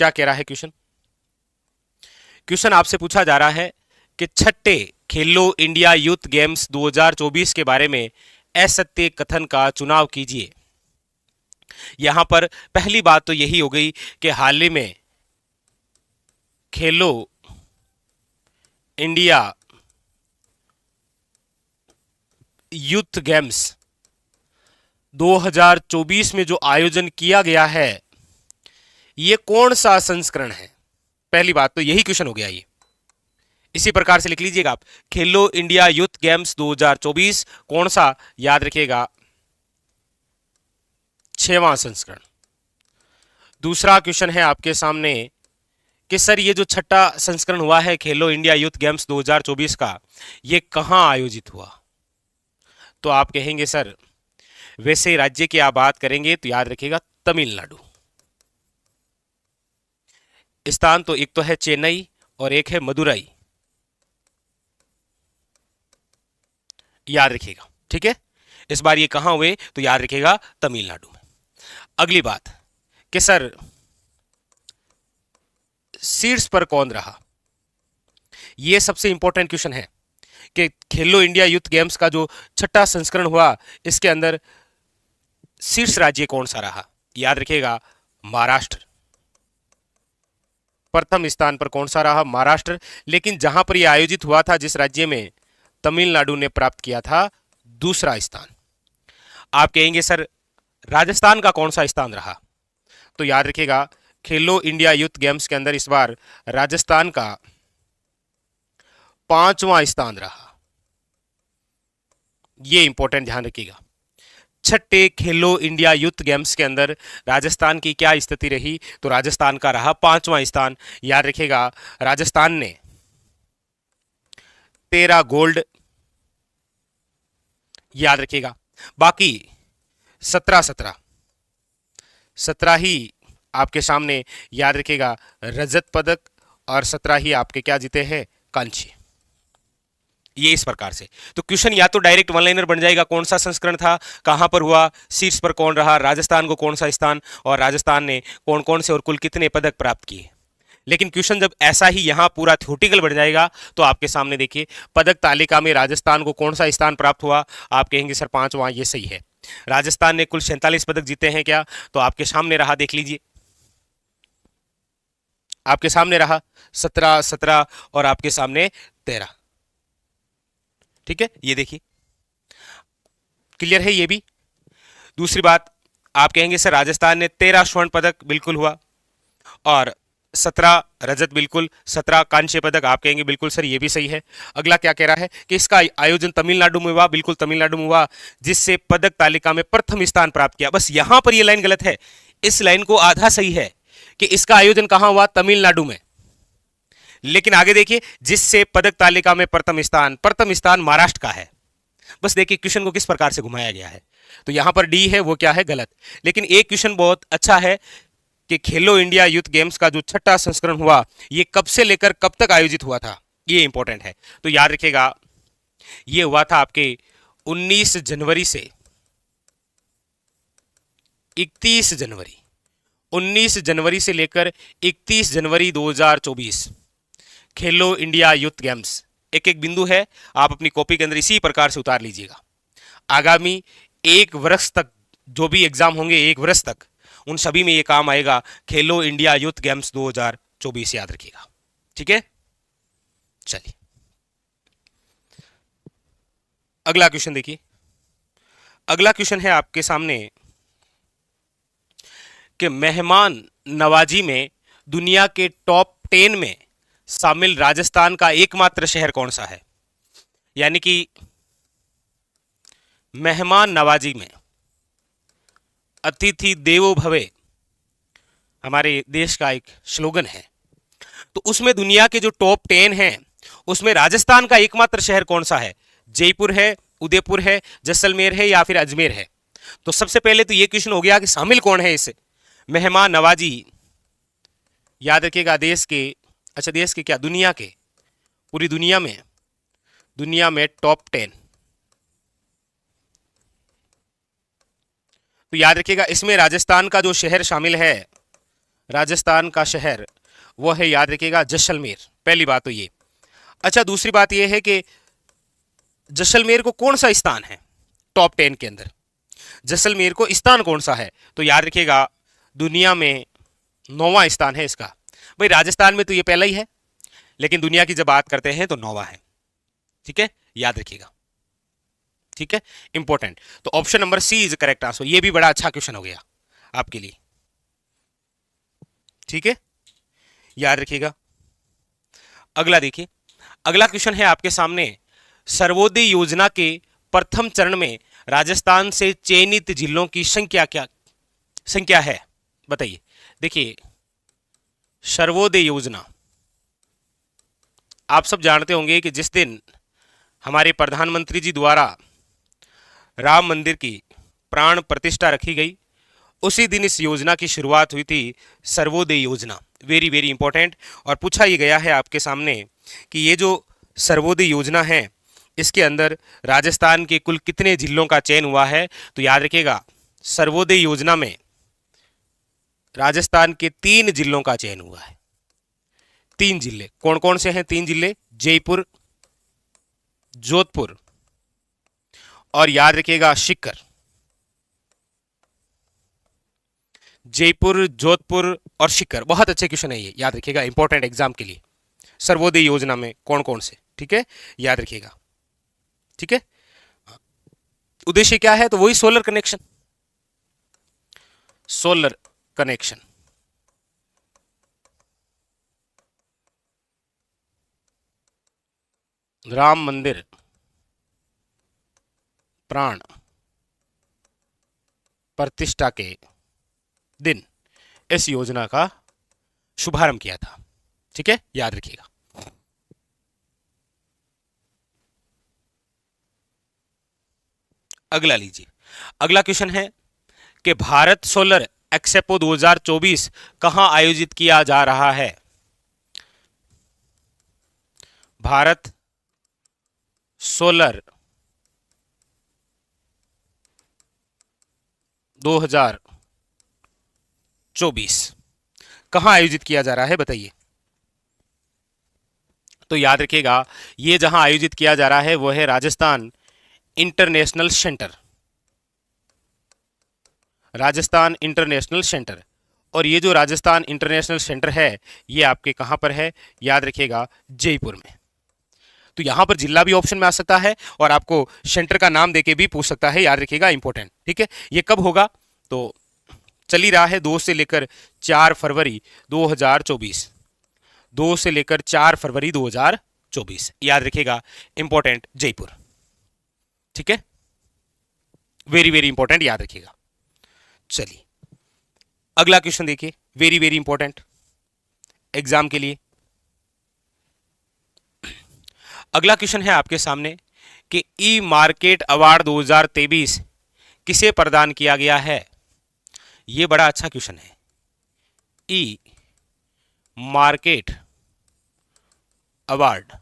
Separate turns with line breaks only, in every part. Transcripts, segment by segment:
क्या कह रहा है क्वेश्चन? क्वेश्चन आपसे पूछा जा रहा है कि छठे खेलो इंडिया यूथ गेम्स 2024 के बारे में असत्य कथन का चुनाव कीजिए। यहां पर पहली बात तो यही हो गई कि हाल ही में खेलो इंडिया यूथ गेम्स 2024 में जो आयोजन किया गया है ये कौन सा संस्करण है? पहली बात तो यही क्वेश्चन हो गया। ये इसी प्रकार से लिख लीजिएगा आप, खेलो इंडिया यूथ गेम्स 2024 कौन सा? याद रखिएगा 6वां संस्करण। दूसरा क्वेश्चन है आपके सामने कि सर ये जो छठा संस्करण हुआ है खेलो इंडिया यूथ गेम्स 2024 का, ये कहां आयोजित हुआ? तो आप कहेंगे सर वैसे राज्य की आप बात करेंगे तो याद रखिएगा तमिलनाडु। स्थान तो एक तो है चेन्नई और एक है मदुरई, याद रखिएगा। ठीक है, इस बार ये कहां हुए तो याद रखिएगा तमिलनाडु में। अगली बात कि सर शीर्ष पर कौन रहा? यह सबसे इंपॉर्टेंट क्वेश्चन है कि खेलो इंडिया यूथ गेम्स का जो छठा संस्करण हुआ इसके अंदर शीर्ष राज्य कौन सा रहा? याद रखिएगा महाराष्ट्र। प्रथम स्थान पर कौन सा रहा? महाराष्ट्र। लेकिन जहां पर यह आयोजित हुआ था जिस राज्य में, तमिलनाडु ने प्राप्त किया था दूसरा स्थान। आप कहेंगे सर राजस्थान का कौन सा स्थान रहा? तो याद रखिएगा खेलो इंडिया यूथ गेम्स के अंदर इस बार राजस्थान का 5वां स्थान रहा। यह इंपॉर्टेंट ध्यान रखिएगा। छठे खेलो इंडिया यूथ गेम्स के अंदर राजस्थान की क्या स्थिति रही? तो राजस्थान का रहा 5वां स्थान। याद रखिएगा राजस्थान ने 13 गोल्ड, याद रखिएगा बाकी 17 ही आपके सामने, याद रखिएगा रजत पदक, और 17 ही आपके क्या जीते हैं? कांस्य। ये इस प्रकार से तो क्वेश्चन या तो डायरेक्ट वन लाइनर बन जाएगा, कौन सा संस्करण था, कहां पर हुआ, शीर्ष पर कौन रहा, राजस्थान को कौन सा स्थान, और राजस्थान ने कौन कौन से और कुल कितने पदक प्राप्त किए। लेकिन क्वेश्चन जब ऐसा ही यहां पूरा थ्योरेटिकल बन जाएगा तो आपके सामने देखिए पदक तालिका में राजस्थान को कौन सा स्थान प्राप्त हुआ? आप कहेंगे सर 5वां। ये सही है। राजस्थान ने कुल 47 पदक जीते हैं क्या? तो आपके सामने रहा, देख लीजिए आपके सामने रहा 17 और आपके सामने 13। ठीक है, ये देखिए क्लियर है ये भी। दूसरी बात आप कहेंगे सर राजस्थान ने 13 स्वर्ण पदक, बिल्कुल हुआ, और 17 रजत, बिल्कुल, 17 कांस्य पदक। आप कहेंगे बिल्कुल सर ये भी सही है। अगला क्या कह रहा है कि इसका आयोजन तमिलनाडु में हुआ, बिल्कुल तमिलनाडु में हुआ, जिससे पदक तालिका में प्रथम स्थान प्राप्त किया। बस यहां पर यह लाइन गलत है, इस लाइन को आधा सही है कि इसका आयोजन कहां हुआ? तमिलनाडु में। लेकिन आगे देखिए जिससे पदक तालिका में प्रथम स्थान महाराष्ट्र का है। बस देखिए क्वेश्चन को किस प्रकार से घुमाया गया है। तो यहां पर डी है वो क्या है? गलत। लेकिन एक क्वेश्चन बहुत अच्छा है कि खेलो इंडिया यूथ गेम्स का जो छठा संस्करण हुआ ये कब से लेकर कब तक आयोजित हुआ था, ये इंपॉर्टेंट है। तो याद रखिएगा ये हुआ था आपके 19 जनवरी से 31 जनवरी, 19 जनवरी से लेकर 31 जनवरी 2024 खेलो इंडिया यूथ गेम्स। एक एक बिंदु है, आप अपनी कॉपी के अंदर इसी प्रकार से उतार लीजिएगा। आगामी एक वर्ष तक जो भी एग्जाम होंगे, एक वर्ष तक, उन सभी में ये काम आएगा खेलो इंडिया यूथ गेम्स 2024, याद रखिएगा। ठीक है, चलिए अगला क्वेश्चन देखिए। अगला क्वेश्चन है आपके सामने कि मेहमान नवाजी में दुनिया के टॉप 10 में शामिल राजस्थान का एकमात्र शहर कौन सा है? यानी कि मेहमान नवाजी में, अतिथि देवो भवे हमारे देश का एक स्लोगन है, तो उसमें दुनिया के जो टॉप 10 हैं उसमें राजस्थान का एकमात्र शहर कौन सा है? जयपुर है, उदयपुर है, जैसलमेर है, या फिर अजमेर है? तो सबसे पहले तो ये क्वेश्चन हो गया कि शामिल कौन है इस मेहमान नवाजी। याद रखिएगा देश के, अच्छा देश के क्या, दुनिया के, पूरी दुनिया में टॉप 10। तो याद रखिएगा इसमें राजस्थान का जो शहर शामिल है, राजस्थान का शहर वो है, याद रखिएगा, जैसलमेर। पहली बात तो ये। अच्छा, दूसरी बात ये है कि जैसलमेर को कौन सा स्थान है टॉप 10 के अंदर? जैसलमेर को स्थान कौन सा है? तो याद रखिएगा दुनिया में 9वां स्थान है इसका। भाई राजस्थान में तो ये पहला ही है, लेकिन दुनिया की जब बात करते हैं तो 9वां है। ठीक है, याद रखिएगा। ठीक है, इंपॉर्टेंट। तो option number C is correct answer. ये भी बड़ा अच्छा क्वेश्चन हो गया आपके लिए। ठीक है, याद रखिएगा। अगला देखिए, अगला क्वेश्चन है आपके सामने, सर्वोदय योजना के प्रथम चरण में राजस्थान से चयनित जिलों की संख्या है, बताइए। देखिए, सर्वोदय योजना आप सब जानते होंगे कि जिस दिन हमारे प्रधानमंत्री जी द्वारा राम मंदिर की प्राण प्रतिष्ठा रखी गई, उसी दिन इस योजना की शुरुआत हुई थी, सर्वोदय योजना। Very very important. और पूछा ये गया है आपके सामने कि ये जो सर्वोदय योजना है, इसके अंदर राजस्थान के कुल कितने जिलों का चयन हुआ है? तो याद रखिएगा, सर्वोदय योजना में राजस्थान के 3 जिलों का चयन हुआ है। 3 जिले कौन कौन से हैं? 3 जिले, जयपुर, जोधपुर और याद रखिएगा सीकर। जयपुर, जोधपुर और सीकर। बहुत अच्छे क्वेश्चन है ये, याद रखिएगा, इंपॉर्टेंट एग्जाम के लिए। सर्वोदय योजना में कौन कौन से? ठीक है, याद रखिएगा। ठीक है, उद्देश्य क्या है? तो वही solar connection, solar connection. Ram मंदिर प्राण प्रतिष्ठा के दिन इस योजना का शुभारंभ किया था। ठीक है, याद रखिएगा। अगला लीजिए, अगला क्वेश्चन है कि भारत सोलर एक्सपो 2024 कहां आयोजित किया जा रहा है? भारत सोलर 2024 कहां आयोजित किया जा रहा है, बताइए। तो याद रखिएगा, ये जहां आयोजित किया जा रहा है वो है Rajasthan international centre, Rajasthan international centre. और ये जो राजस्थान इंटरनेशनल सेंटर है, ये आपके कहां पर है? याद रखिएगा, जयपुर में। तो यहां पर जिला भी ऑप्शन में आ सकता है और आपको सेंटर का नाम देके भी पूछ सकता है, याद रखिएगा, इंपॉर्टेंट। ठीक है, ये कब होगा? तो चल ही रहा है 2 से लेकर 4 फरवरी 2024, 2 से लेकर 4 फरवरी 2024, याद रखिएगा, इंपॉर्टेंट, जयपुर। ठीक है, वेरी वेरी इंपॉर्टेंट, याद रखिएगा। चलिए अगला क्वेश्चन देखिए, वेरी वेरी इंपॉर्टेंट एग्जाम के लिए। अगला क्वेश्चन है आपके सामने कि ई मार्केट अवार्ड 2023 किसे प्रदान किया गया है? यह बड़ा अच्छा क्वेश्चन है। ई मार्केट अवार्ड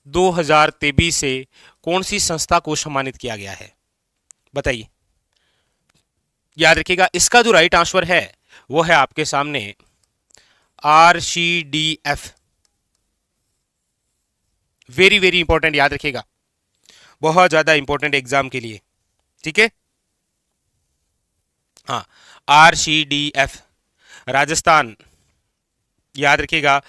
2023 से कौन सी संस्था को सम्मानित किया गया है, बताइए। याद रखिएगा, इसका जो राइट आंसर है वो है आपके सामने RCDF। वेरी वेरी इंपॉर्टेंट, याद रखिएगा, बहुत ज्यादा इंपॉर्टेंट एग्जाम के लिए। ठीक है, हाँ, RCDF राजस्थान, याद रखिएगा,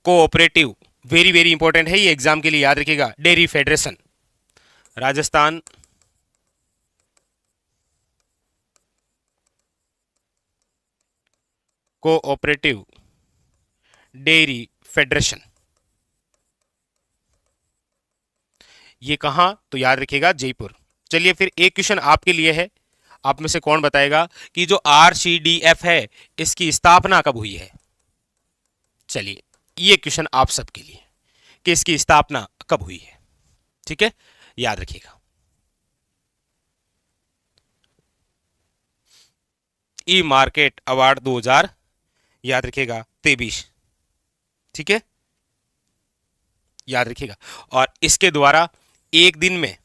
कोऑपरेटिव। वेरी वेरी इंपॉर्टेंट है ये एग्जाम के लिए, याद रखिएगा, dairy federation, Rajasthan cooperative dairy federation. ये कहां? तो याद रखिएगा, जयपुर। चलिए फिर एक क्वेश्चन आपके लिए है, आप में से कौन बताएगा कि जो RCDF है इसकी स्थापना कब हुई है? चलिए ये क्वेश्चन आप सबके लिए कि इसकी स्थापना कब हुई है। ठीक है, याद रखिएगा। ई मार्केट अवार्ड 2000, याद रखिएगा, 23। ठीक है, याद रखिएगा। और इसके द्वारा एक दिन में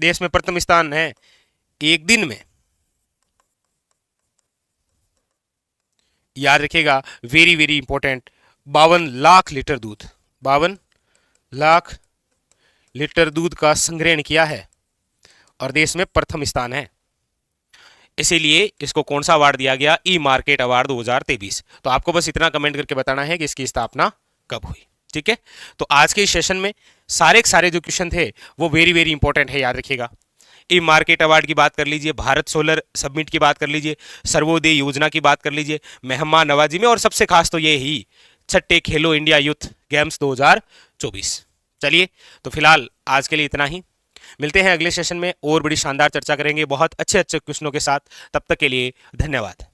देश में प्रथम स्थान है। एक दिन में याद रखिएगा, very very important, 52 lakh litre दूध, 52 लाख लीटर दूध का संग्रहण किया है और देश में प्रथम स्थान है। इसीलिए इसको कौन सा अवार्ड दिया गया, ई मार्केट अवार्ड 2023। तो आपको बस इतना कमेंट करके बताना है कि इसकी स्थापना कब हुई। ठीक है, तो आज के इस सेशन में सारे के सारे जो क्वेश्चन थे वो वेरी वेरी इंपॉर्टेंट है, याद रखिएगा। ई मार्केट अवार्ड की बात कर लीजिए, भारत सोलर सबमिट की बात कर लीजिए, सर्वोदय योजना की बात कर लीजिए, मेहमान नवाजी में, और सबसे खास तो ये ही छठे खेलो इंडिया यूथ गेम्स 2024। चलिए, तो फिलहाल आज के लिए इतना ही। मिलते हैं अगले सेशन में और बड़ी शानदार चर्चा करेंगे बहुत अच्छे अच्छे क्वेश्चनों के साथ। तब तक के लिए धन्यवाद।